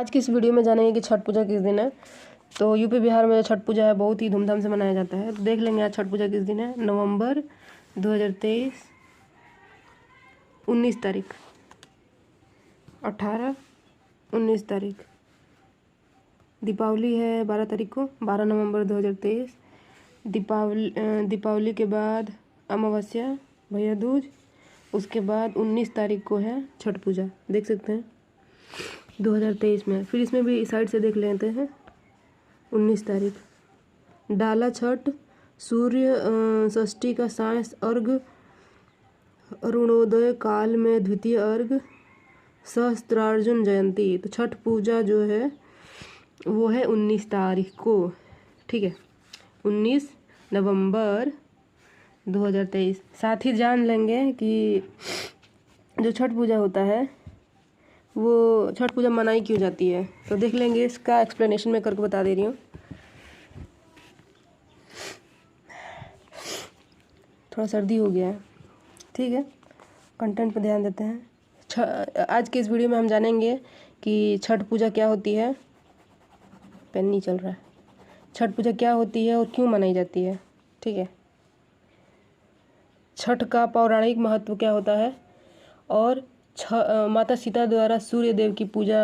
आज की इस वीडियो में जानेंगे कि छठ पूजा किस दिन है। तो यूपी बिहार में छठ पूजा है बहुत ही धूमधाम से मनाया जाता है। तो देख लेंगे आज छठ पूजा किस दिन है। नवंबर 2023 19 तारीख 18 19 तारीख। दीपावली है 12 तारीख को, 12 नवंबर 2023। दीपावली के बाद अमावस्या, भैया दूज, उसके बाद 19 तारीख को है छठ पूजा। देख सकते हैं 2023 में। फिर इसमें भी इस साइड से देख लेते हैं। 19 तारीख डाला छठ, सूर्य षष्ठी का सायं अर्घ, अरुणोदय काल में द्वितीय अर्घ, सहस्त्रार्जुन जयंती। तो छठ पूजा जो है वो है 19 तारीख को, ठीक है, 19 नवंबर 2023। साथ ही जान लेंगे कि जो छठ पूजा होता है वो छठ पूजा मनाई क्यों जाती है। तो देख लेंगे, इसका एक्सप्लेनेशन मैं करके बता दे रही हूँ। थोड़ा सर्दी हो गया है, ठीक है, कंटेंट पे ध्यान देते हैं। आज के इस वीडियो में हम जानेंगे कि छठ पूजा क्या होती है। पेन नहीं चल रहा है। छठ पूजा क्या होती है और क्यों मनाई जाती है, ठीक है। छठ का पौराणिक महत्व क्या होता है, और माता सीता द्वारा सूर्य देव की पूजा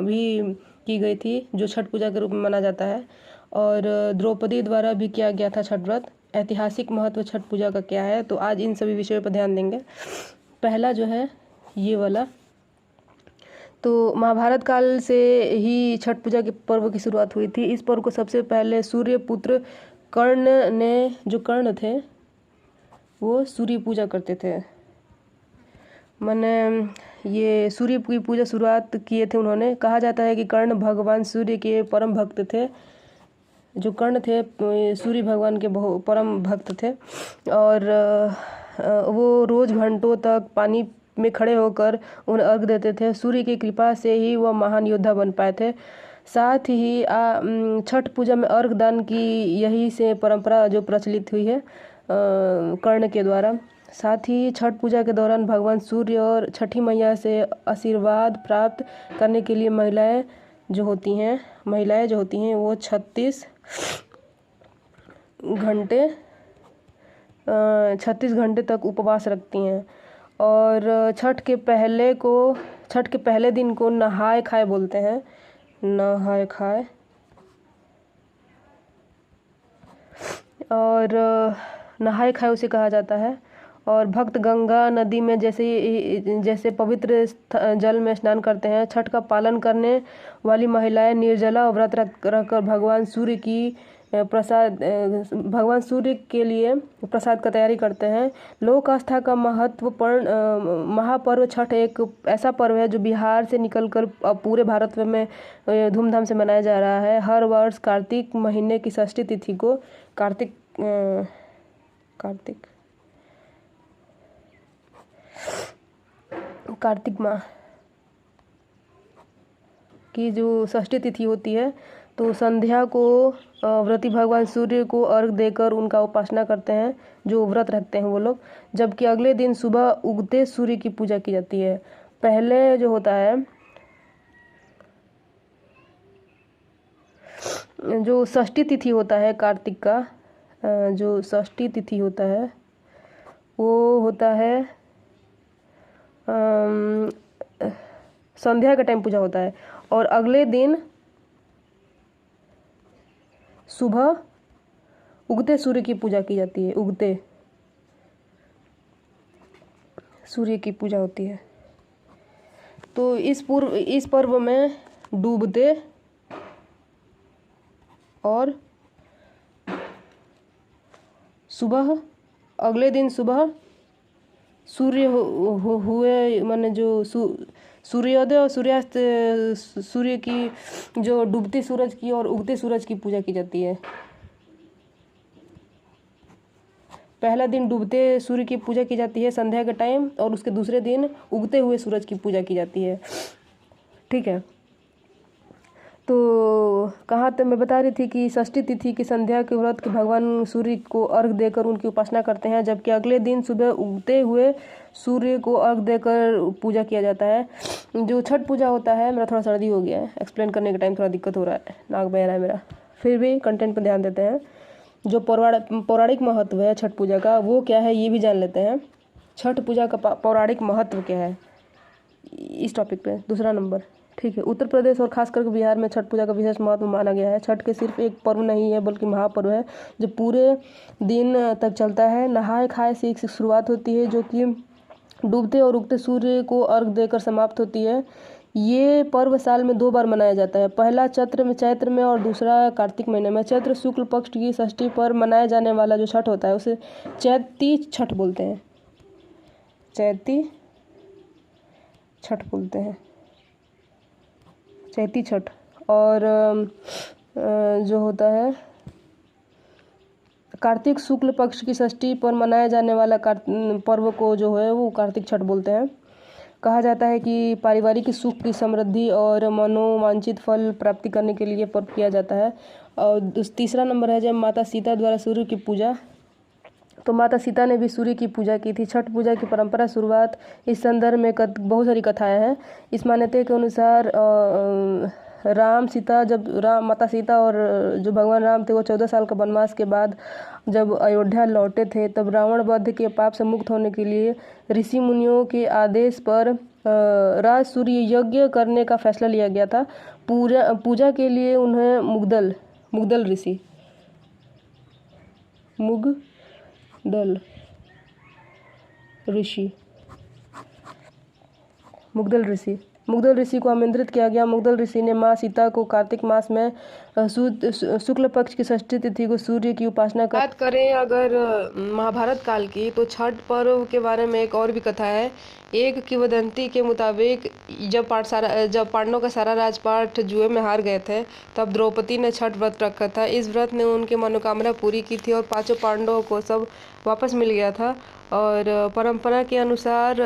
भी की गई थी, जो छठ पूजा के रूप में माना जाता है। और द्रौपदी द्वारा भी किया गया था छठ व्रत। ऐतिहासिक महत्व छठ पूजा का क्या है, तो आज इन सभी विषयों पर ध्यान देंगे। पहला जो है ये वाला, तो महाभारत काल से ही छठ पूजा के पर्व की शुरुआत हुई थी। इस पर्व को सबसे पहले सूर्य पुत्र कर्ण ने, जो कर्ण थे वो सूर्य पूजा करते थे। मैंने ये सूर्य की पूजा शुरुआत किए थे उन्होंने। कहा जाता है कि कर्ण भगवान सूर्य के परम भक्त थे। जो कर्ण थे सूर्य भगवान के परम भक्त थे, और वो रोज घंटों तक पानी में खड़े होकर उन्हें अर्घ देते थे। सूर्य की कृपा से ही वह महान योद्धा बन पाए थे। साथ ही छठ पूजा में अर्घ दान की यही से परंपरा जो प्रचलित हुई है कर्ण के द्वारा। साथ ही छठ पूजा के दौरान भगवान सूर्य और छठी मैया से आशीर्वाद प्राप्त करने के लिए महिलाएं जो होती हैं वो 36 घंटे तक उपवास रखती हैं। और छठ के पहले दिन को नहाय खाए बोलते हैं। नहाय खाए, और नहाय खाए उसे कहा जाता है। और भक्त गंगा नदी में जैसे पवित्र जल में स्नान करते हैं। छठ का पालन करने वाली महिलाएं निर्जला व्रत रखकर भगवान सूर्य के लिए प्रसाद का तैयारी करते हैं। लोक आस्था का महत्वपूर्ण महापर्व छठ एक ऐसा पर्व है जो बिहार से निकलकर अब पूरे भारत में धूमधाम से मनाया जा रहा है। हर वर्ष कार्तिक महीने की षष्ठी तिथि को कार्तिक माह की जो षष्ठी तिथि होती है, तो संध्या को व्रती भगवान सूर्य को अर्घ देकर उनका उपासना करते हैं, जो व्रत रखते हैं वो लोग। जबकि अगले दिन सुबह उगते सूर्य की पूजा की जाती है। पहले जो होता है, जो षष्ठी तिथि होता है कार्तिक का, जो षष्ठी तिथि होता है वो होता है संध्या का टाइम पूजा होता है। और अगले दिन सुबह उगते सूर्य की पूजा की जाती है। उगते सूर्य की पूजा होती है। तो इस पर्व में डूबते और सुबह, अगले दिन सुबह सूर्य हुए माने जो सूर्योदय और सूर्यास्त, सूर्य की जो डूबते सूरज की और उगते सूरज की पूजा की जाती है। पहला दिन डूबते सूर्य की पूजा की जाती है संध्या के टाइम, और उसके दूसरे दिन उगते हुए सूरज की पूजा की जाती है, ठीक है। तो कहाँ तक मैं बता रही थी कि षष्ठी तिथि की संध्या के व्रत के भगवान सूर्य को अर्घ देकर उनकी उपासना करते हैं, जबकि अगले दिन सुबह उगते हुए सूर्य को अर्घ देकर पूजा किया जाता है। जो छठ पूजा होता है, मेरा थोड़ा सर्दी हो गया है, एक्सप्लेन करने के टाइम थोड़ा दिक्कत हो रहा है, नाक बह रहा है मेरा, फिर भी कंटेंट पर ध्यान देते हैं। जो पौराणिक महत्व है छठ पूजा का, वो क्या है ये भी जान लेते हैं। छठ पूजा का पौराणिक महत्व क्या है इस टॉपिक पे दूसरा नंबर, ठीक है। उत्तर प्रदेश और खासकर बिहार में छठ पूजा का विशेष महत्व माना गया है। छठ के सिर्फ एक पर्व नहीं है बल्कि महापर्व है जो पूरे दिन तक चलता है। नहाए खाए से एक शुरुआत होती है जो कि डूबते और उगते सूर्य को अर्घ देकर समाप्त होती है। ये पर्व साल में 2 बार मनाया जाता है, पहला चैत्र में और दूसरा कार्तिक महीने में। चैत्र शुक्ल पक्ष की षष्ठी पर मनाया जाने वाला जो छठ होता है उसे चैती छठ बोलते हैं, चैती छठ बोलते हैं, चैती छठ। और जो होता है कार्तिक शुक्ल पक्ष की षष्ठी पर मनाया जाने वाला पर्व को जो है वो कार्तिक छठ बोलते हैं। कहा जाता है कि पारिवारिक सुख की समृद्धि और मनोवांछित फल प्राप्ति करने के लिए पर्व किया जाता है। और तीसरा नंबर है जब माता सीता द्वारा सूर्य की पूजा। तो माता सीता ने भी सूर्य की पूजा की थी। छठ पूजा की परंपरा शुरुआत इस संदर्भ में बहुत सारी कथाएं हैं। इस मान्यता के अनुसार माता सीता और जो भगवान राम थे वो 14 साल का वनवास के बाद जब अयोध्या लौटे थे, तब रावण वध के पाप से मुक्त होने के लिए ऋषि मुनियों के आदेश पर राज सूर्य यज्ञ करने का फैसला लिया गया था। पूजा के लिए उन्हें मुग्दल ऋषि को आमंत्रित किया गया। मुग्दल ऋषि ने माँ सीता को कार्तिक मास में शुक्ल पक्ष की षष्ठी तिथि को सूर्य की उपासना कर। बात करें अगर महाभारत काल की, तो छठ पर्व के बारे में एक और भी कथा है। एक किंवदंती के मुताबिक जब पांडवों का सारा राजपाट जुए में हार गए थे, तब द्रौपदी ने छठ व्रत रखा था। इस व्रत ने उनकी मनोकामना पूरी की थी और 5 पांडवों को सब वापस मिल गया था। और परंपरा के अनुसार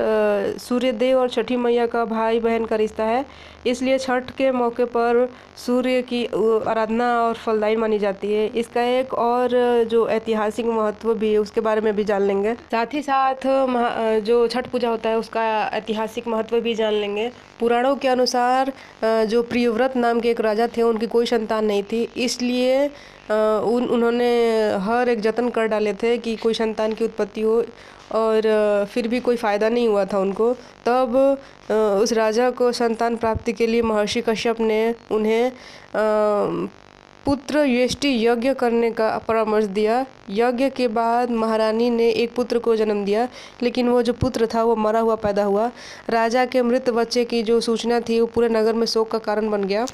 सूर्यदेव और छठी मैया का भाई बहन का रिश्ता है, इसलिए छठ के मौके पर सूर्य की आराधना और फलदायी मानी जाती है। इसका एक और जो ऐतिहासिक महत्व भी है उसके बारे में भी जान लेंगे। साथ ही साथ जो छठ पूजा होता है उसका ऐतिहासिक महत्व भी जान लेंगे। पुराणों के अनुसार जो प्रियव्रत नाम के एक राजा थे, उनकी कोई संतान नहीं थी, इसलिए उन्होंने हर एक जतन कर डाले थे कि कोई संतान की उत्पत्ति हो, और फिर भी कोई फ़ायदा नहीं हुआ था उनको। तब उस राजा को संतान प्राप्ति के लिए महर्षि कश्यप ने उन्हें पुत्र यष्टि यज्ञ करने का परामर्श दिया। यज्ञ के बाद महारानी ने एक पुत्र को जन्म दिया, लेकिन वो जो पुत्र था वो मरा हुआ पैदा हुआ। राजा के मृत बच्चे की जो सूचना थी वो पूरे नगर में शोक का कारण बन गया।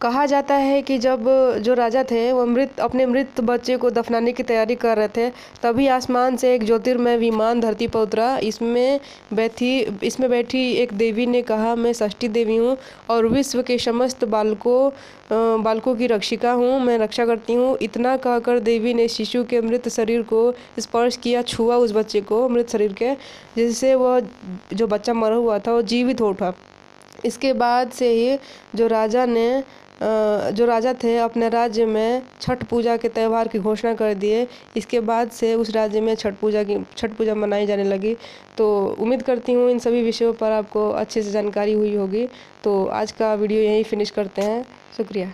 कहा जाता है कि जब जो राजा थे वो अपने मृत बच्चे को दफनाने की तैयारी कर रहे थे, तभी आसमान से एक ज्योतिर्मय विमान धरती पर उतरा। इसमें बैठी एक देवी ने कहा, मैं षष्ठी देवी हूँ और विश्व के समस्त बालकों की रक्षिका हूँ, मैं रक्षा करती हूँ। इतना कहकर देवी ने शिशु के मृत शरीर को स्पर्श किया, छुआ उस बच्चे को मृत शरीर के, जिससे वह जो बच्चा मरा हुआ था वो जीवित हो उठा। इसके बाद से ही जो राजा थे अपने राज्य में छठ पूजा के त्यौहार की घोषणा कर दिए। इसके बाद से उस राज्य में छठ पूजा मनाई जाने लगी। तो उम्मीद करती हूँ इन सभी विषयों पर आपको अच्छे से जानकारी हुई होगी। तो आज का वीडियो यहीं फिनिश करते हैं। शुक्रिया।